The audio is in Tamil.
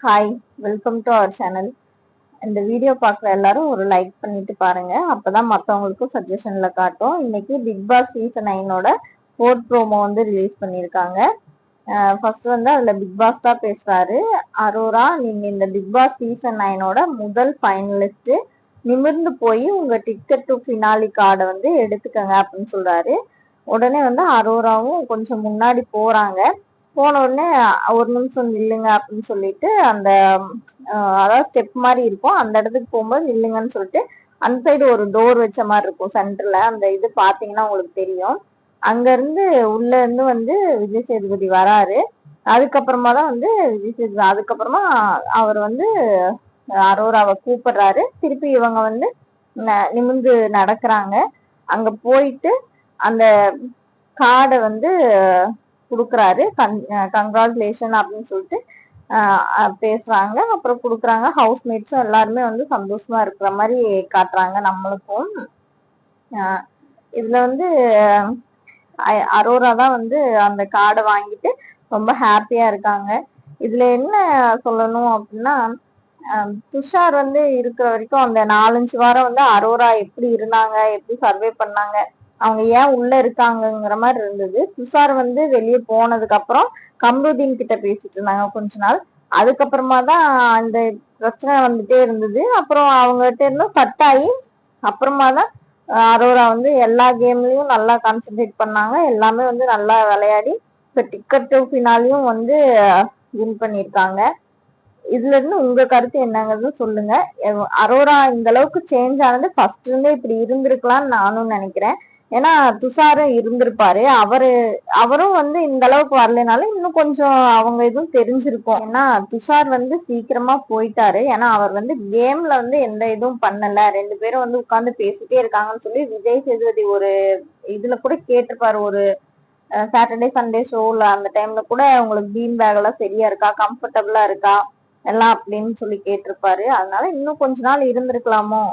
Hi, welcome to our channel. இந்த வீடியோ பார்க்குற எல்லாரும் ஒரு லைக் பண்ணிட்டு பாருங்க. அப்பதான் மற்றவங்களுக்கும் சஜஷன்ல காட்டும். இன்னைக்கு பிக் பாஸ் சீசன் 9ஓட ஃபோர்த் ப்ரோமோ வந்து ரிலீஸ் பண்ணியிருக்காங்க. ஃபர்ஸ்ட் வந்து அதுல பிக் பாஸ் தான் பேசுறாரு. அரோரா, நீங்க இந்த பிக் பாஸ் சீசன் 9ஓட முதல் ஃபைனலிஸ்ட். நிமிர்ந்து போய் உங்க டிக்கெட் டு ஃபினாலி கார்டை வந்து எடுத்துக்கங்க அப்படின்னு சொல்றாரு. உடனே வந்து அரோராவும் கொஞ்சம் முன்னாடி போறாங்க. போன உடனே ஒரு நிமிஷம் நில்லுங்க அப்படின்னு சொல்லிட்டு அந்த அதாவது ஸ்டெப் மாதிரி இருக்கும், அந்த இடத்துக்கு போகும்போது நில்லுங்கன்னு சொல்லிட்டு அந்த சைடு ஒரு டோர் வச்ச மாதிரி இருக்கும் சென்டர்ல. அந்த இது பாத்தீங்கன்னா உங்களுக்கு தெரியும். அங்க இருந்து உள்ள இருந்து வந்து விஜய் சேதுபதி வராரு. அதுக்கப்புறமா தான் வந்து விஜய் சேதுபதி அதுக்கப்புறமா அவர் வந்து அரோராவை கூப்பிடுறாரு. திருப்பி இவங்க வந்து நிமிர்ந்து நடக்கிறாங்க. அங்க போயிட்டு அந்த கார்டை வந்து கொடுக்குறாரு. கங்க்ராச்சுலேஷன் அப்படின்னு சொல்லிட்டு பேசுறாங்க. அப்புறம் கொடுக்குறாங்க. ஹவுஸ்மேட்ஸும் எல்லாருமே வந்து சந்தோஷமா இருக்கிற மாதிரி காட்டுறாங்க நம்மளுக்கும். இதுல வந்து அரோரா தான் வந்து அந்த கார்டை வாங்கிட்டு ரொம்ப ஹாப்பியா இருக்காங்க. இதுல என்ன சொல்லணும் அப்படின்னா, துஷார் வந்து இருக்கிற வரைக்கும் அந்த 4-5 வாரம் வந்து அரோரா எப்படி இருந்தாங்க, எப்படி சர்வே பண்ணாங்க, அவங்க ஏன் உள்ள இருக்காங்கங்கிற மாதிரி இருந்தது. துஷார் வந்து வெளியே போனதுக்கு அப்புறம் கம்ருதீன் கிட்ட பேசிட்டு இருந்தாங்க கொஞ்ச நாள். அதுக்கப்புறமா தான் அந்த பிரச்சனை வந்துட்டே இருந்தது. அப்புறம் அவங்ககிட்ட இருந்தும் கட் ஆகி அப்புறமா தான் அரோரா வந்து எல்லா கேம்லயும் நல்லா கான்சென்ட்ரேட் பண்ணாங்க. எல்லாமே வந்து நல்லா விளையாடி இப்ப டிக்கெட் ஃபினாலையும் வந்து வின் பண்ணியிருக்காங்க. இதுல இருந்து உங்க கருத்து என்னங்கிறது சொல்லுங்க. அரோரா இந்த அளவுக்கு சேஞ்ச் ஆனது ஃபர்ஸ்ட் இருந்தே இப்படி இருந்திருக்கலாம்னு நானும் நினைக்கிறேன். ஏன்னா துஷாரும் இருந்திருப்பாரு. அவரும் வந்து இந்த அளவுக்கு வரலைனாலும் இன்னும் கொஞ்சம் அவங்க இதுவும் தெரிஞ்சிருக்கும். ஏன்னா துஷார் வந்து சீக்கிரமா போயிட்டாரு. ஏன்னா அவர் வந்து கேம்ல வந்து எந்த இதுவும் பண்ணல. 2 பேரும் வந்து உட்கார்ந்து பேசிட்டே இருக்காங்கன்னு சொல்லி விஜய் சேதுபதி ஒரு இதுல கூட கேட்டிருப்பாரு. ஒரு சாட்டர்டே சண்டே ஷோல அந்த டைம்ல கூட உங்களுக்கு பீன் பேக் எல்லாம் சரியா இருக்கா, கம்ஃபர்டபுளா இருக்கா எல்லாம் அப்படின்னு சொல்லி கேட்டிருப்பாரு. அதனால இன்னும் கொஞ்ச நாள் இருந்திருக்கலாமோ.